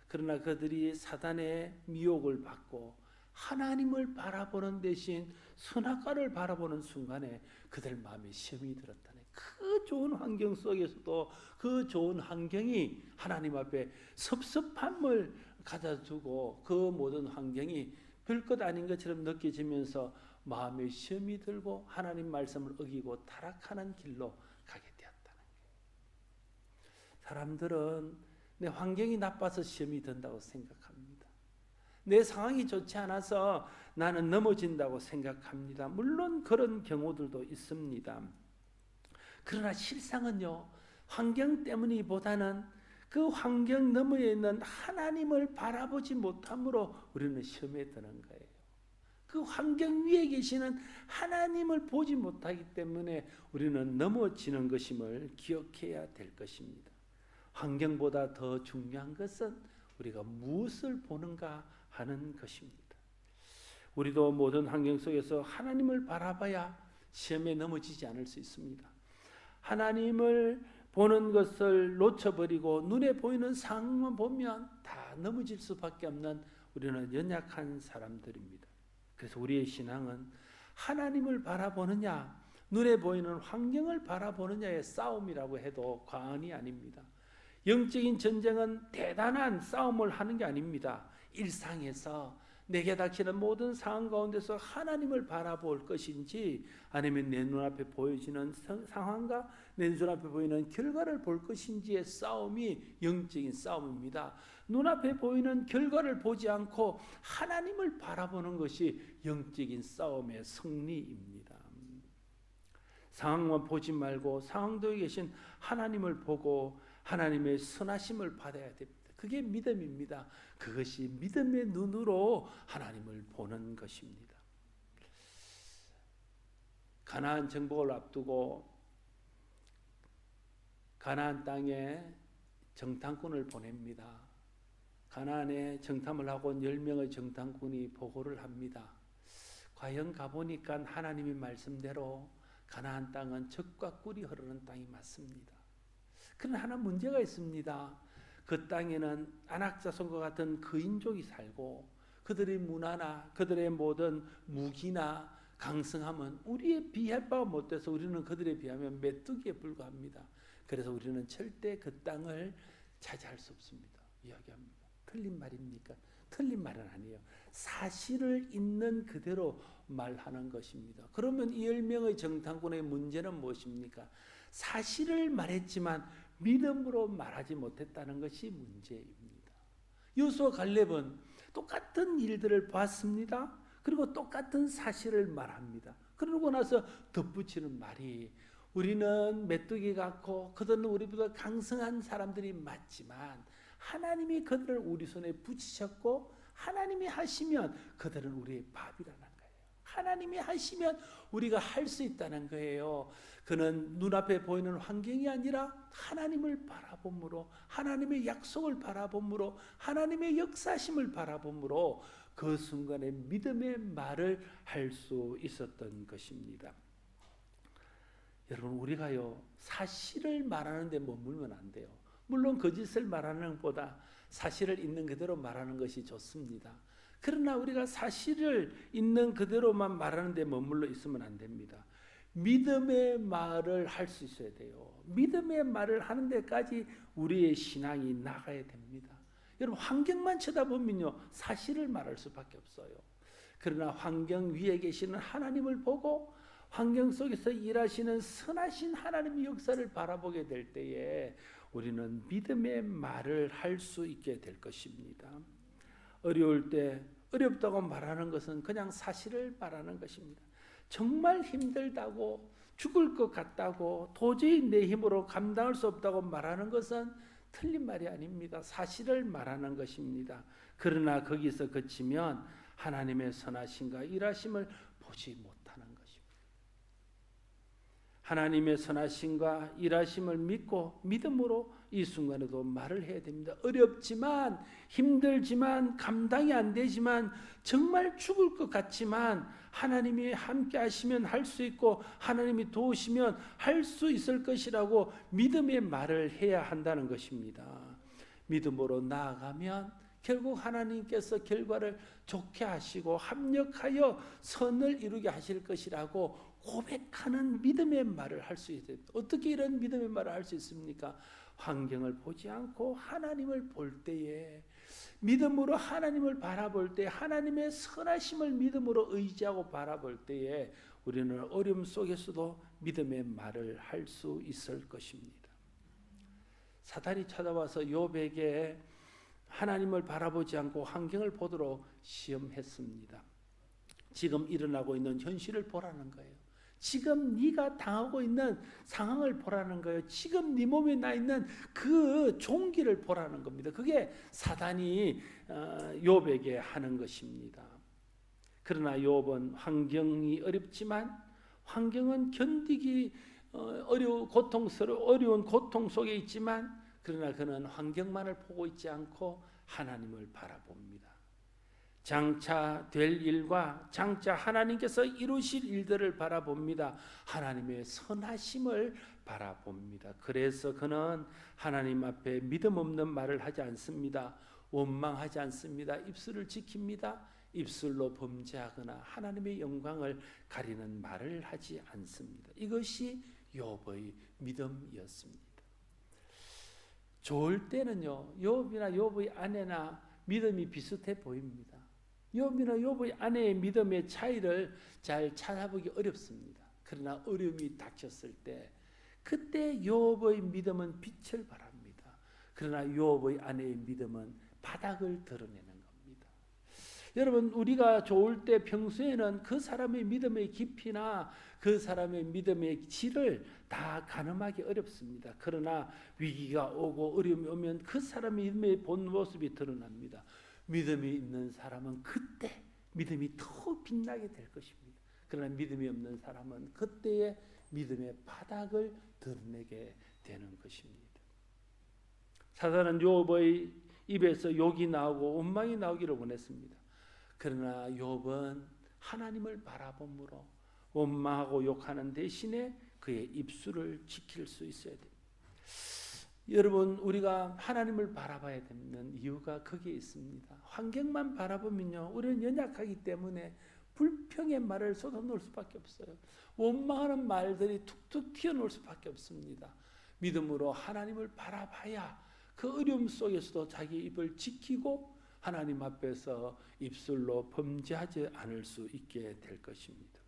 그러나 그들이 사단의 미혹을 받고 하나님을 바라보는 대신 선악과를 바라보는 순간에 그들 마음에 시험이 들었다네. 그 좋은 환경 속에서도 그 좋은 환경이 하나님 앞에 섭섭함을 가져두고 그 모든 환경이 별것 아닌 것처럼 느껴지면서 마음에 시험이 들고 하나님 말씀을 어기고 타락하는 길로 가게 되었다는 거예요. 사람들은 내 환경이 나빠서 시험이 든다고 생각합니다. 내 상황이 좋지 않아서 나는 넘어진다고 생각합니다. 물론 그런 경우들도 있습니다. 그러나 실상은요, 환경 때문이보다는 그 환경 너머에 있는 하나님을 바라보지 못함으로 우리는 시험에 드는 거예요. 그 환경 위에 계시는 하나님을 보지 못하기 때문에 우리는 넘어지는 것임을 기억해야 될 것입니다. 환경보다 더 중요한 것은 우리가 무엇을 보는가 하는 것입니다. 우리도 모든 환경 속에서 하나님을 바라봐야 시험에 넘어지지 않을 수 있습니다. 하나님을 보는 것을 놓쳐버리고 눈에 보이는 상황만 보면 다 넘어질 수밖에 없는 우리는 연약한 사람들입니다. 그래서 우리의 신앙은 하나님을 바라보느냐, 눈에 보이는 환경을 바라보느냐의 싸움이라고 해도 과언이 아닙니다. 영적인 전쟁은 대단한 싸움을 하는 게 아닙니다. 일상에서 내게 닥치는 모든 상황 가운데서 하나님을 바라볼 것인지 아니면 내 눈앞에 보여지는 상황과 내 눈앞에 보이는 결과를 볼 것인지의 싸움이 영적인 싸움입니다. 눈앞에 보이는 결과를 보지 않고 하나님을 바라보는 것이 영적인 싸움의 승리입니다. 상황만 보지 말고 상황도에 계신 하나님을 보고 하나님의 선하심을 받아야 됩니다. 그게 믿음입니다. 그것이 믿음의 눈으로 하나님을 보는 것입니다. 가나안 정복을 앞두고 가나안 땅에 정탐꾼을 보냅니다. 가나안에 정탐을 하고 온 10명의 정탐꾼이 보고를 합니다. 과연 가보니까 하나님의 말씀대로 가나안 땅은 젖과 꿀이 흐르는 땅이 맞습니다. 그러나 하나 문제가 있습니다. 그 땅에는 안악자손과 같은 거인족이 살고 그들의 문화나 그들의 모든 무기나 강성함은 우리에 비할 바가 못돼서 우리는 그들에 비하면 메뚜기에 불과합니다. 그래서 우리는 절대 그 땅을 차지할 수 없습니다. 이야기합니다. 틀린 말입니까? 틀린 말은 아니에요. 사실을 있는 그대로 말하는 것입니다. 그러면 이 10명의 정탐꾼의 문제는 무엇입니까? 사실을 말했지만 믿음으로 말하지 못했다는 것이 문제입니다. 여호수아 갈렙은 똑같은 일들을 봤습니다. 그리고 똑같은 사실을 말합니다. 그러고 나서 덧붙이는 말이 우리는 메뚜기 같고 그들은 우리보다 강성한 사람들이 맞지만 하나님이 그들을 우리 손에 붙이셨고 하나님이 하시면 그들은 우리의 밥이라는 거예요. 하나님이 하시면 우리가 할 수 있다는 거예요. 그는 눈앞에 보이는 환경이 아니라 하나님을 바라봄으로 하나님의 약속을 바라봄으로 하나님의 역사심을 바라봄으로 그 순간에 믿음의 말을 할 수 있었던 것입니다. 여러분 우리가요 사실을 말하는 데 머물면 안 돼요. 물론 거짓을 말하는 것보다 사실을 있는 그대로 말하는 것이 좋습니다. 그러나 우리가 사실을 있는 그대로만 말하는 데 머물러 있으면 안 됩니다. 믿음의 말을 할 수 있어야 돼요. 믿음의 말을 하는 데까지 우리의 신앙이 나가야 됩니다. 여러분 환경만 쳐다보면요 사실을 말할 수밖에 없어요. 그러나 환경 위에 계시는 하나님을 보고 환경 속에서 일하시는 선하신 하나님의 역사를 바라보게 될 때에 우리는 믿음의 말을 할 수 있게 될 것입니다. 어려울 때 어렵다고 말하는 것은 그냥 사실을 말하는 것입니다. 정말 힘들다고 죽을 것 같다고 도저히 내 힘으로 감당할 수 없다고 말하는 것은 틀린 말이 아닙니다. 사실을 말하는 것입니다. 그러나 거기서 그치면 하나님의 선하심과 일하심을 보지 못하는 것입니다. 하나님의 선하심과 일하심을 믿고 믿음으로 이 순간에도 말을 해야 됩니다. 어렵지만 힘들지만 감당이 안 되지만 정말 죽을 것 같지만 하나님이 함께 하시면 할 수 있고 하나님이 도우시면 할 수 있을 것이라고 믿음의 말을 해야 한다는 것입니다. 믿음으로 나아가면 결국 하나님께서 결과를 좋게 하시고 합력하여 선을 이루게 하실 것이라고 고백하는 믿음의 말을 할 수 있어요. 어떻게 이런 믿음의 말을 할 수 있습니까? 환경을 보지 않고 하나님을 볼 때에 믿음으로 하나님을 바라볼 때 하나님의 선하심을 믿음으로 의지하고 바라볼 때에 우리는 어려움 속에서도 믿음의 말을 할 수 있을 것입니다. 사탄이 찾아와서 욥에게 하나님을 바라보지 않고 환경을 보도록 시험했습니다. 지금 일어나고 있는 현실을 보라는 거예요. 지금 네가 당하고 있는 상황을 보라는 거예요. 지금 네 몸에 나 있는 그 종기를 보라는 겁니다. 그게 사단이 욥에게 하는 것입니다. 그러나 욥은 환경이 어렵지만 환경은 견디기 어려운 고통 속에 있지만 그러나 그는 환경만을 보고 있지 않고 하나님을 바라봅니다. 장차 될 일과 장차 하나님께서 이루실 일들을 바라봅니다. 하나님의 선하심을 바라봅니다. 그래서 그는 하나님 앞에 믿음 없는 말을 하지 않습니다. 원망하지 않습니다. 입술을 지킵니다. 입술로 범죄하거나 하나님의 영광을 가리는 말을 하지 않습니다. 이것이 욥의 믿음이었습니다. 좋을 때는요, 욥이나 욥의 아내나 믿음이 비슷해 보입니다. 욥이나 욥의 아내의 믿음의 차이를 잘 찾아보기 어렵습니다. 그러나 어려움이 닥쳤을 때 그때 욥의 믿음은 빛을 발합니다. 그러나 욥의 아내의 믿음은 바닥을 드러내는 겁니다. 여러분 우리가 좋을 때 평소에는 그 사람의 믿음의 깊이나 그 사람의 믿음의 질을 다 가늠하기 어렵습니다. 그러나 위기가 오고 어려움이 오면 그 사람의 믿음의 본 모습이 드러납니다. 믿음이 있는 사람은 그때 믿음이 더 빛나게 될 것입니다. 그러나 믿음이 없는 사람은 그때의 믿음의 바닥을 드러내게 되는 것입니다. 사단은 욥의 입에서 욕이 나오고 원망이 나오기를 원했습니다. 그러나 욥은 하나님을 바라봄으로 원망하고 욕하는 대신에 그의 입술을 지킬 수 있어야 됩니다. 여러분, 우리가 하나님을 바라봐야 되는 이유가 거기에 있습니다. 환경만 바라보면요, 우리는 연약하기 때문에 불평의 말을 쏟아놓을 수밖에 없어요. 원망하는 말들이 툭툭 튀어나올 수밖에 없습니다. 믿음으로 하나님을 바라봐야 그 어려움 속에서도 자기 입을 지키고 하나님 앞에서 입술로 범죄하지 않을 수 있게 될 것입니다.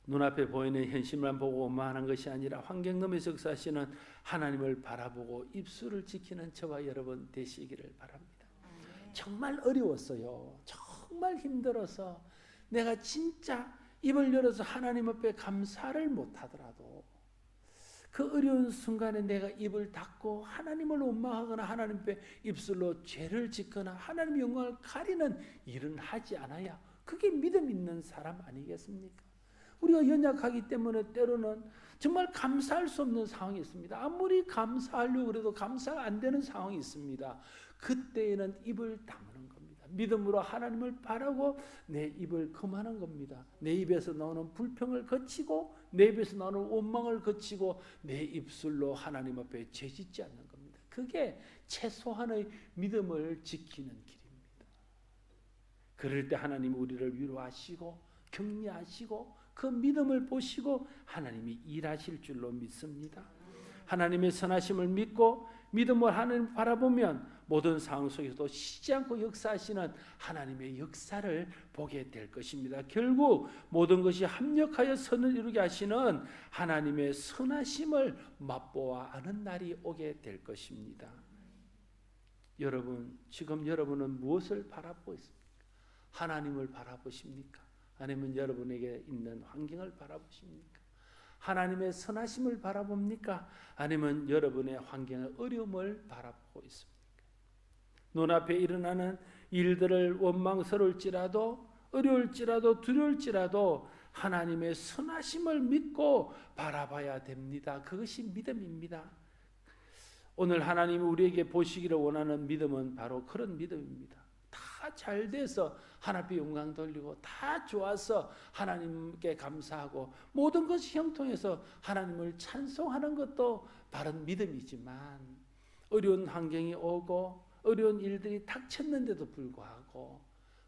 눈앞에 보이는 현실만 보고 원망하는 것이 아니라 환경 너머에서 역사하시는 하나님을 바라보고 입술을 지키는 저와 여러분 되시기를 바랍니다. 정말 어려웠어요. 정말 힘들어서 내가 진짜 입을 열어서 하나님 앞에 감사를 못하더라도 그 어려운 순간에 내가 입을 닫고 하나님을 원망하거나 하나님 앞에 입술로 죄를 짓거나 하나님의 영광을 가리는 일은 하지 않아야 그게 믿음 있는 사람 아니겠습니까? 우리가 연약하기 때문에 때로는 정말 감사할 수 없는 상황이 있습니다. 아무리 감사하려고 해도 감사가 안 되는 상황이 있습니다. 그때에는 입을 다무는 겁니다. 믿음으로 하나님을 바라고 내 입을 금하는 겁니다. 내 입에서 나오는 불평을 거치고 내 입에서 나오는 원망을 거치고 내 입술로 하나님 앞에 죄짓지 않는 겁니다. 그게 최소한의 믿음을 지키는 길입니다. 그럴 때 하나님이 우리를 위로하시고 격려하시고 그 믿음을 보시고 하나님이 일하실 줄로 믿습니다. 하나님의 선하심을 믿고 믿음으로 하나님을 바라보면 모든 상황 속에서도 쉬지 않고 역사하시는 하나님의 역사를 보게 될 것입니다. 결국 모든 것이 합력하여 선을 이루게 하시는 하나님의 선하심을 맛보아 아는 날이 오게 될 것입니다. 여러분, 지금 여러분은 무엇을 바라보고 있습니까? 하나님을 바라보십니까? 아니면 여러분에게 있는 환경을 바라보십니까? 하나님의 선하심을 바라봅니까? 아니면 여러분의 환경의 어려움을 바라보고 있습니까? 눈앞에 일어나는 일들을 원망스러울지라도 어려울지라도 두려울지라도 하나님의 선하심을 믿고 바라봐야 됩니다. 그것이 믿음입니다. 오늘 하나님이 우리에게 보시기를 원하는 믿음은 바로 그런 믿음입니다. 다 잘 돼서 하나님께 영광 돌리고 다 좋아서 하나님께 감사하고 모든 것이 형통해서 하나님을 찬송하는 것도 바른 믿음이지만 어려운 환경이 오고 어려운 일들이 닥쳤는데도 불구하고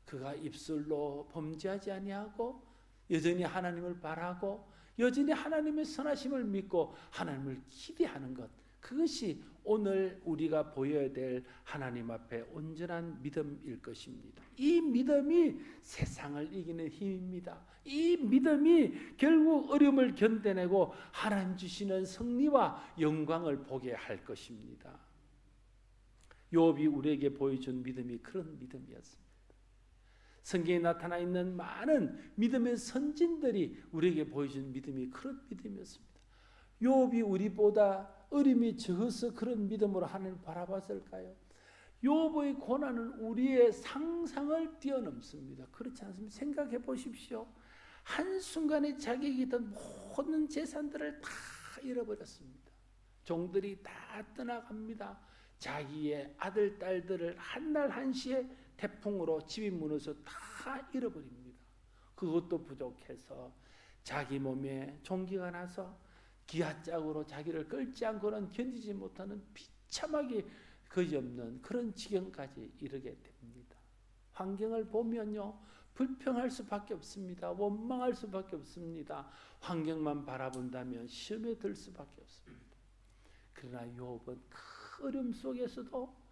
그가 입술로 범죄하지 아니하고 여전히 하나님을 바라고 여전히 하나님의 선하심을 믿고 하나님을 기대하는 것, 그것이 오늘 우리가 보여야 될 하나님 앞에 온전한 믿음일 것입니다. 이 믿음이 세상을 이기는 힘입니다. 이 믿음이 결국 어려움을 견뎌내고 하나님 주시는 승리와 영광을 보게 할 것입니다. 욥이 우리에게 보여준 믿음이 그런 믿음이었습니다. 성경에 나타나 있는 많은 믿음의 선진들이 우리에게 보여준 믿음이 그런 믿음이었습니다. 욥이 우리보다 어림이 적어서 그런 믿음으로 하나님을 바라봤을까요? 욥의 고난은 우리의 상상을 뛰어넘습니다. 그렇지 않습니까? 생각해 보십시오. 한순간에 자기에게 있던 모든 재산들을 다 잃어버렸습니다. 종들이 다 떠나갑니다. 자기의 아들, 딸들을 한날 한시에 태풍으로 집이 무너져 다 잃어버립니다. 그것도 부족해서 자기 몸에 종기가 나서 기아짝으로 자기를 끌지 않고는 견디지 못하는 비참하게 그지없는 그런 지경까지 이르게 됩니다. 환경을 보면요, 불평할 수밖에 없습니다. 원망할 수밖에 없습니다. 환경만 바라본다면 시험에 들 수밖에 없습니다. 그러나 욥은 그 어려움 속에서도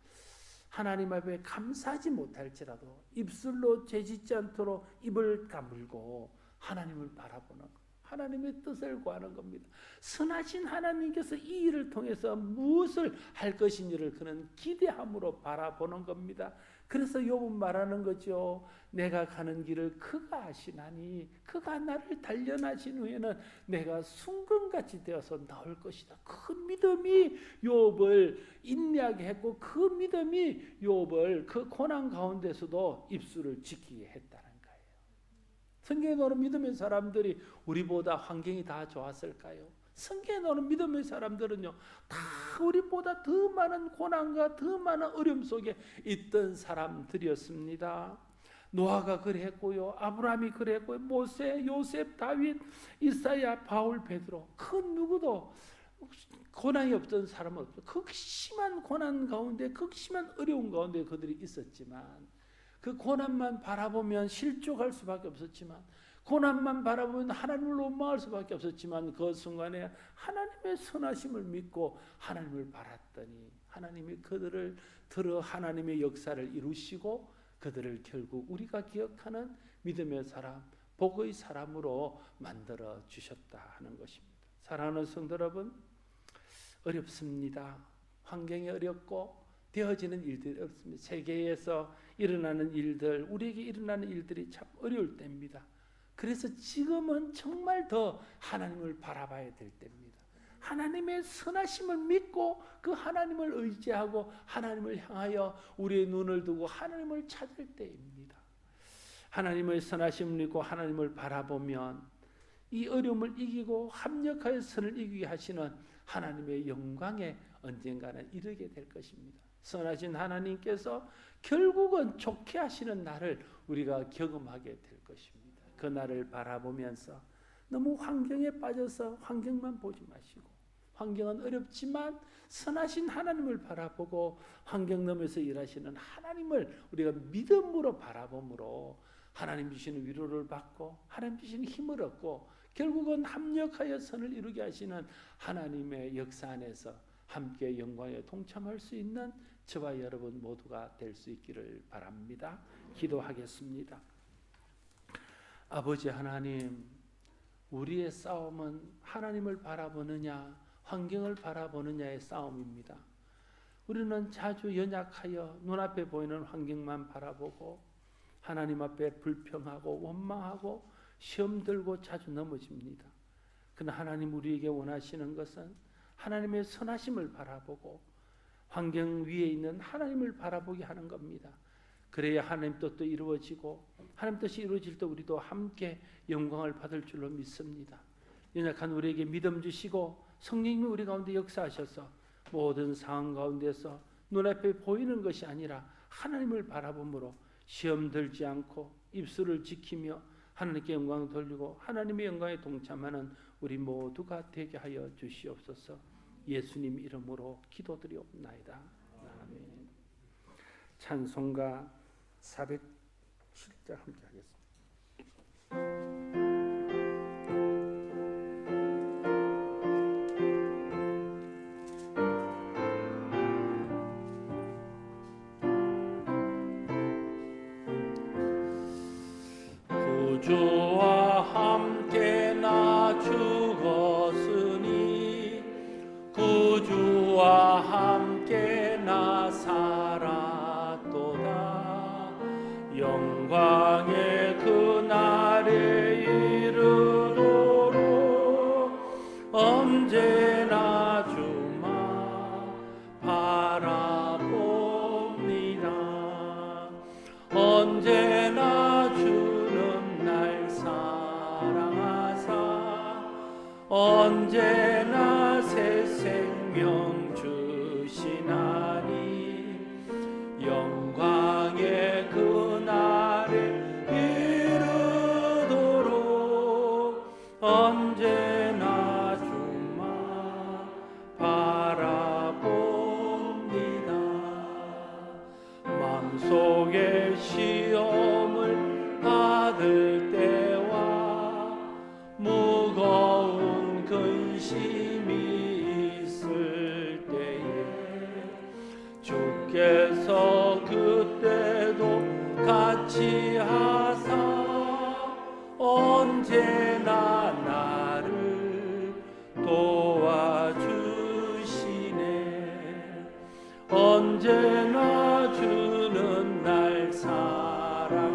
하나님 앞에 감사하지 못할지라도 입술로 죄짓지 않도록 입을 다물고 하나님을 바라보는 것, 하나님의 뜻을 구하는 겁니다. 선하신 하나님께서 이 일을 통해서 무엇을 할 것인지를 그는 기대함으로 바라보는 겁니다. 그래서 욥은 말하는 거죠. 내가 가는 길을 그가 아시나니 그가 나를 단련하신 후에는 내가 순금같이 되어서 나올 것이다. 그 믿음이 욥을 인내하게 했고 그 믿음이 욥을 그 고난 가운데서도 입술을 지키게 했다는 거예요. 성경에 나오는 믿음의 사람들이 우리보다 환경이 다 좋았을까요? 성경에 나오는 믿음의 사람들은요, 다 우리보다 더 많은 고난과 더 많은 어려움 속에 있던 사람들이었습니다. 노아가 그랬고요, 아브라함이 그랬고요, 모세, 요셉, 다윗, 이사야, 바울, 베드로, 그 누구도 고난이 없던 사람은 없어. 극심한 고난 가운데, 극심한 어려운 가운데 그들이 있었지만, 그 고난만 바라보면 실족할 수밖에 없었지만, 고난만 바라보면 하나님을 원망할 수밖에 없었지만, 그 순간에 하나님의 선하심을 믿고 하나님을 바랐더니 하나님이 그들을 들어 하나님의 역사를 이루시고 그들을 결국 우리가 기억하는 믿음의 사람, 복의 사람으로 만들어 주셨다 하는 것입니다. 사랑하는 성도 여러분, 어렵습니다. 환경이 어렵고 되어지는 일들이 어렵습니다. 세계에서 일어나는 일들, 우리에게 일어나는 일들이 참 어려울 때입니다. 그래서 지금은 정말 더 하나님을 바라봐야 될 때입니다. 하나님의 선하심을 믿고 그 하나님을 의지하고 하나님을 향하여 우리의 눈을 두고 하나님을 찾을 때입니다. 하나님의 선하심을 믿고 하나님을 바라보면 이 어려움을 이기고 합력하여 선을 이기게 하시는 하나님의 영광에 언젠가는 이르게 될 것입니다. 선하신 하나님께서 결국은 좋게 하시는 날을 우리가 경험하게 될 것입니다. 그 날을 바라보면서 너무 환경에 빠져서 환경만 보지 마시고, 환경은 어렵지만 선하신 하나님을 바라보고 환경 너머에서 일하시는 하나님을 우리가 믿음으로 바라봄으로 하나님 주시는 위로를 받고 하나님 주시는 힘을 얻고 결국은 합력하여 선을 이루게 하시는 하나님의 역사 안에서 함께 영광에 동참할 수 있는 저와 여러분 모두가 될 수 있기를 바랍니다. 기도하겠습니다. 아버지 하나님, 우리의 싸움은 하나님을 바라보느냐 환경을 바라보느냐의 싸움입니다. 우리는 자주 연약하여 눈앞에 보이는 환경만 바라보고 하나님 앞에 불평하고 원망하고 시험 들고 자주 넘어집니다. 그러나 하나님 우리에게 원하시는 것은 하나님의 선하심을 바라보고 환경 위에 있는 하나님을 바라보게 하는 겁니다. 그래야 하나님 뜻도 이루어지고 하나님 뜻이 이루어질 때 우리도 함께 영광을 받을 줄로 믿습니다. 연약한 우리에게 믿음 주시고 성령님이 우리 가운데 역사하셔서 모든 상황 가운데서 눈앞에 보이는 것이 아니라 하나님을 바라봄으로 시험 들지 않고 입술을 지키며 하나님께 영광을 돌리고 하나님의 영광에 동참하는 우리 모두가 되게 하여 주시옵소서. 예수님 이름으로 기도드리옵나이다. 아멘. 찬송가 407장 함께 하겠습니다. 구주와 함께 나 죽었으니 구주와 함께 나 살았도다. 영광의 그날에 이르도록 언제나 주만 바라봅니다. 언제나 주는 날 사랑하사 언제나 새 생명 주시나니 영광의 그날에 이르도록 언제나 주만 바라봅니다. 마음속에 시험을 받을 때와 무거운 근심이 있을 때에 주께서 그때도 같이 하사 언제나 나를 도와주시네. 언제나 주는 날 사랑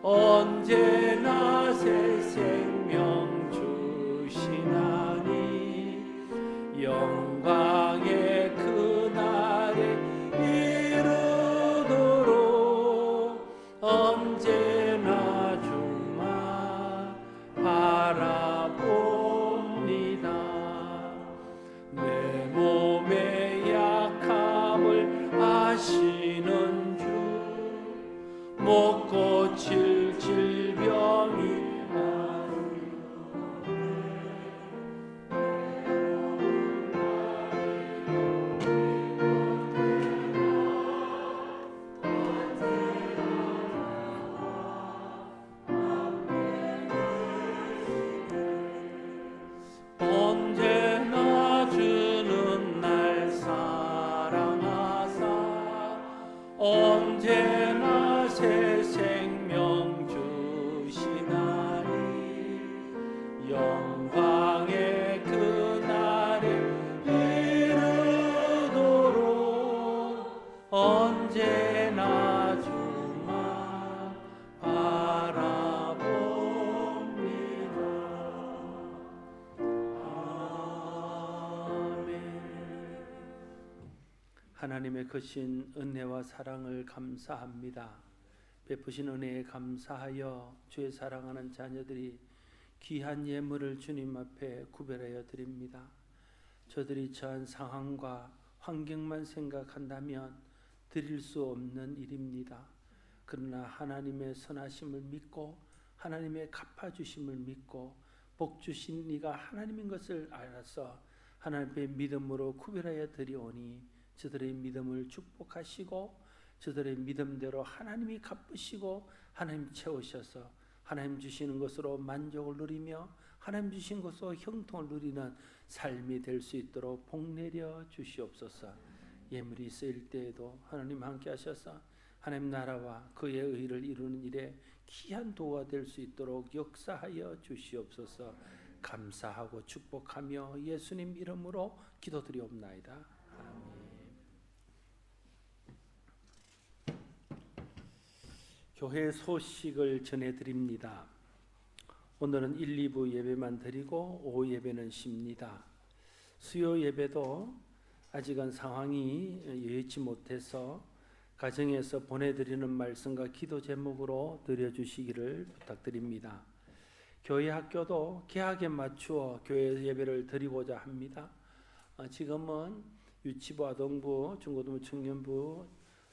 언제나 새 생명 주시나니 영광의 그날에 이르도록 언제나 주만 바라봅니다. 내 몸의 약함을 아시는 주 못 고칠 질병이 언제나 주는 날 사랑하사 언제나 새 생명 주시나니 영광의 그날에 이르도록 언제나 주만 바라봅니다. 하나님의 크신 은혜와 사랑을 감사합니다. 베푸신 은혜에 감사하여 주의 사랑하는 자녀들이 귀한 예물을 주님 앞에 구별하여 드립니다. 저들이 처한 상황과 환경만 생각한다면 드릴 수 없는 일입니다. 그러나 하나님의 선하심을 믿고 하나님의 갚아주심을 믿고 복 주신 이가 하나님인 것을 알아서 하나님의 믿음으로 구별하여 드리오니 저들의 믿음을 축복하시고 저들의 믿음대로 하나님이 갚으시고 하나님 채우셔서 하나님 주시는 것으로 만족을 누리며 하나님 주신 것으로 형통을 누리는 삶이 될 수 있도록 복내려 주시옵소서. 예물이 쓰일 때에도 하나님 함께 하셔서 하나님 나라와 그의 의를 이루는 일에 귀한 도가 될 수 있도록 역사하여 주시옵소서. 감사하고 축복하며 예수님 이름으로 기도드리옵나이다. 아멘. 교회 소식을 전해드립니다. 오늘은 1, 2부 예배만 드리고 오후 예배는 쉽니다. 수요 예배도 아직은 상황이 여의치 못해서 가정에서 보내드리는 말씀과 기도 제목으로 드려주시기를 부탁드립니다. 교회 학교도 개학에 맞추어 교회 예배를 드리고자 합니다. 지금은 유치부, 아동부, 중고등부, 청년부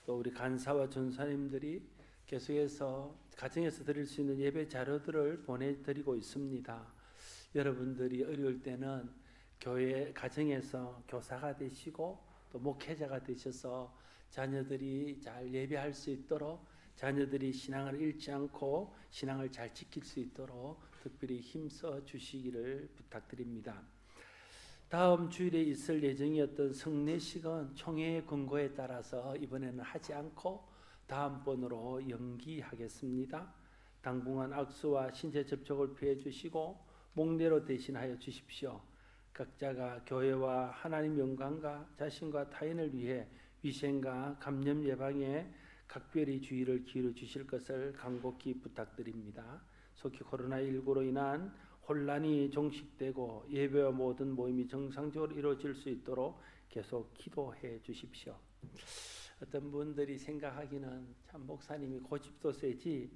또 우리 간사와 전사님들이 계속해서 가정에서 드릴 수 있는 예배 자료들을 보내드리고 있습니다. 여러분들이 어려울 때는 교회 가정에서 교사가 되시고 또 목회자가 되셔서 자녀들이 잘 예배할 수 있도록 자녀들이 신앙을 잃지 않고 신앙을 잘 지킬 수 있도록 특별히 힘써 주시기를 부탁드립니다. 다음 주일에 있을 예정이었던 성례식은 총회의 권고에 따라서 이번에는 하지 않고 다음번으로 연기하겠습니다. 당분간 악수와 신체 접촉을 피해 주시고 목례로 대신하여 주십시오. 각자가 교회와 하나님 영광과 자신과 타인을 위해 위생과 감염 예방에 각별히 주의를 기울여 주실 것을 간곡히 부탁드립니다. 속히 코로나19로 인한 혼란이 종식되고 예배와 모든 모임이 정상적으로 이루어질 수 있도록 계속 기도해 주십시오. 어떤 분들이 생각하기는 참 목사님이 고집도 세지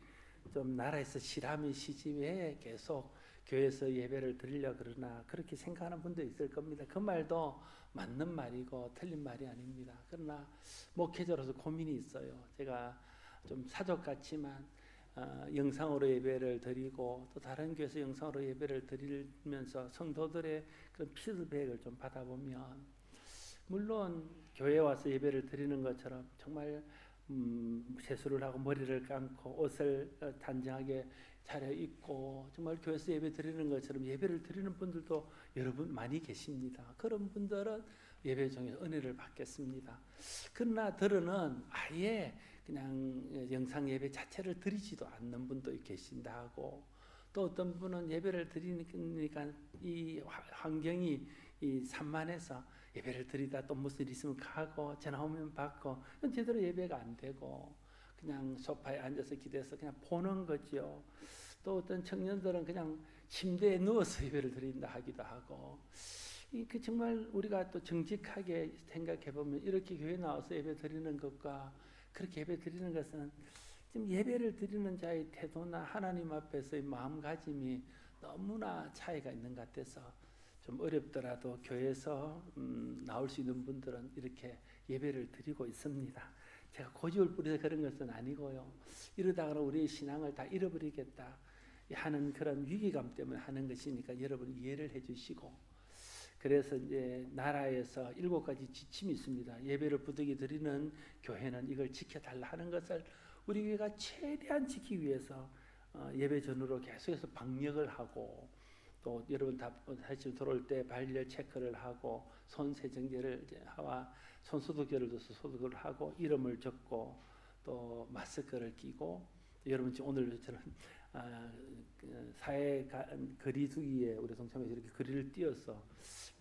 좀 나라에서 실함이 시집에 계속 교회에서 예배를 드리려 그러나 그렇게 생각하는 분도 있을 겁니다. 그 말도 맞는 말이고 틀린 말이 아닙니다. 그러나 목회자로서 고민이 있어요. 제가 좀 사족 같지만 영상으로 예배를 드리고 또 다른 교회에서 영상으로 예배를 드리면서 성도들의 그런 피드백을 좀 받아보면 물론 교회에 와서 예배를 드리는 것처럼 정말 세수를 하고 머리를 감고 옷을 단정하게 차려입고 정말 교회에서 예배 드리는 것처럼 예배를 드리는 분들도 여러분 많이 계십니다. 그런 분들은 예배 중에 은혜를 받겠습니다. 그러나 들으는 아예 그냥 영상 예배 자체를 드리지도 않는 분도 계신다 하고 또 어떤 분은 예배를 드리니까 이 환경이 이 산만해서 예배를 드리다 또 무슨 일 있으면 가고 전화 오면 받고 제대로 예배가 안 되고 그냥 소파에 앉아서 기도해서 그냥 보는 거지요. 또 어떤 청년들은 그냥 침대에 누워서 예배를 드린다 하기도 하고, 그 정말 우리가 또 정직하게 생각해 보면 이렇게 교회 나와서 예배 드리는 것과 그렇게 예배 드리는 것은 지금 예배를 드리는 자의 태도나 하나님 앞에서의 마음가짐이 너무나 차이가 있는 것 같아서 좀 어렵더라도 교회에서 나올 수 있는 분들은 이렇게 예배를 드리고 있습니다. 제가 고집을 부려서 그런 것은 아니고요. 이러다가 우리의 신앙을 다 잃어버리겠다 하는 그런 위기감 때문에 하는 것이니까 여러분 이해를 해주시고, 그래서 이제 나라에서 7가지 지침이 있습니다. 예배를 부득이 드리는 교회는 이걸 지켜달라 하는 것을 우리 교회가 최대한 지키기 위해서 예배 전후로 계속해서 방역을 하고, 또 여러분 다시 들어올 때 발열 체크를 하고 손 세정제를 하와 손 소독제를 둬서 소독을 하고 이름을 적고 또 마스크를 끼고, 여러분 지금 오늘 저는 사회 거리두기에 우리 동참에서 이렇게 거리를 띄어서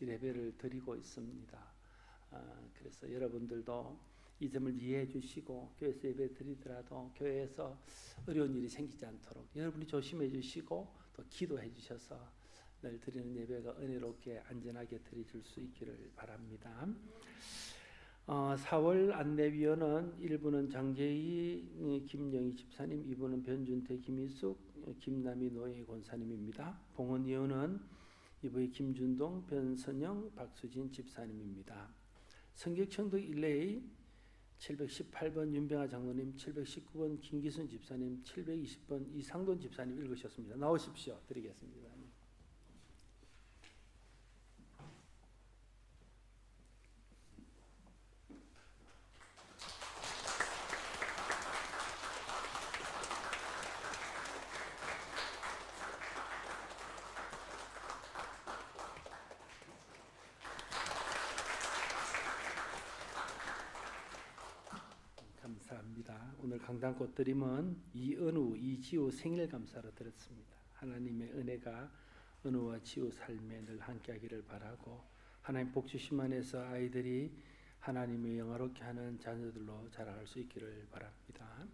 예배를 드리고 있습니다. 그래서 여러분들도 이 점을 이해해 주시고 교회에서 예배 드리더라도 교회에서 어려운 일이 생기지 않도록 여러분이 조심해 주시고 또 기도해 주셔서 늘 드리는 예배가 은혜롭게 안전하게 드려질 수 있기를 바랍니다. 4월 안내위원은 1부는 장재희 김영희 집사님, 2부는 변준태 김희숙 김남희 노예 권사님입니다. 봉헌위원은 2부의 김준동 변선영 박수진 집사님입니다. 성격청도 1레이 718번 윤병아 장로님, 719번 김기순 집사님, 720번 이상돈 집사님 읽으셨습니다. 나오십시오. 드리겠습니다. 감사합니다. 오늘 강단꽃 드림은 이은우, 이지우 생일 감사로 드렸습니다. 하나님의 은혜가 은우와 지우 삶에 늘 함께하기를 바라고, 하나님 복 주심 안에서 아이들이 하나님의 영화롭게 하는 자녀들로 자라갈 수 있기를 바랍니다.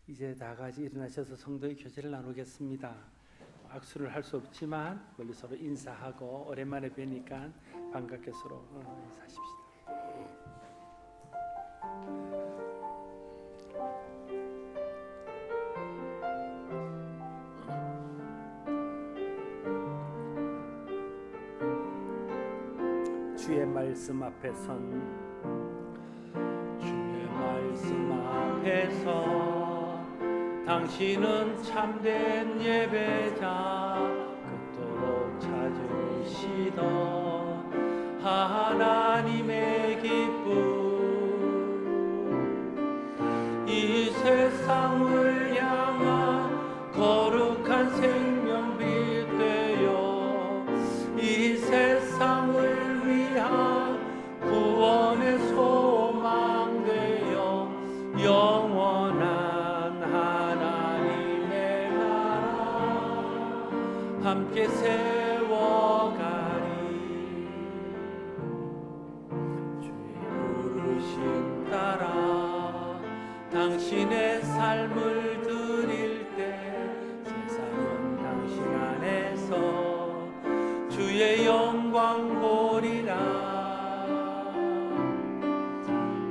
이제 다 같이 일어나셔서 성도의 교제를 나누겠습니다. 악수를 할 수 없지만 멀리 서로 인사하고 오랜만에 뵈니까 반갑게 서로 인사하십시다. 주의 말씀 앞에 주의 말씀 앞에서 당신은 참된 예배자 그토록 찾으시던 하나님의 기쁨, 이 세상을 향한 거룩한 생명빛 되어 이 세상을 위한 구원의 소망 되어 영원한 하나님의 나라 함께 세워가리. 주의 부르심 따라 당신의 삶을 드릴 때 세상은 당신 안에서 주의 영광 보리라.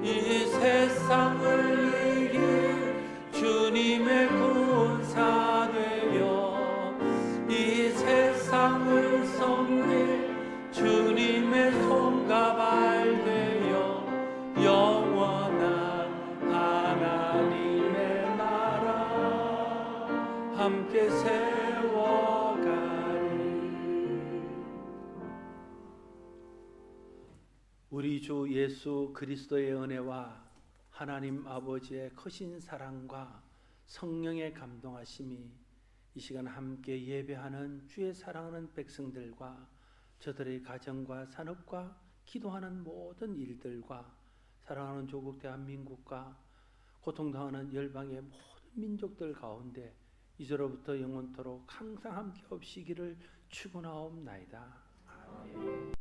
이 세상을 이길 주님의 군사 되어 이 세상을 섬길 주님의 손가발 되어 영원한 하나님의 나라 함께 세워가리. 우리 주 예수 그리스도의 은혜와 하나님 아버지의 크신 사랑과 성령의 감동하심이 이 시간 함께 예배하는 주의 사랑하는 백성들과 저들의 가정과 산업과 기도하는 모든 일들과 사랑하는 조국 대한민국과 고통당하는 열방의 모든 민족들 가운데 이제로부터 영원토록 항상 함께 없이기를 축원하옵나이다. 아멘.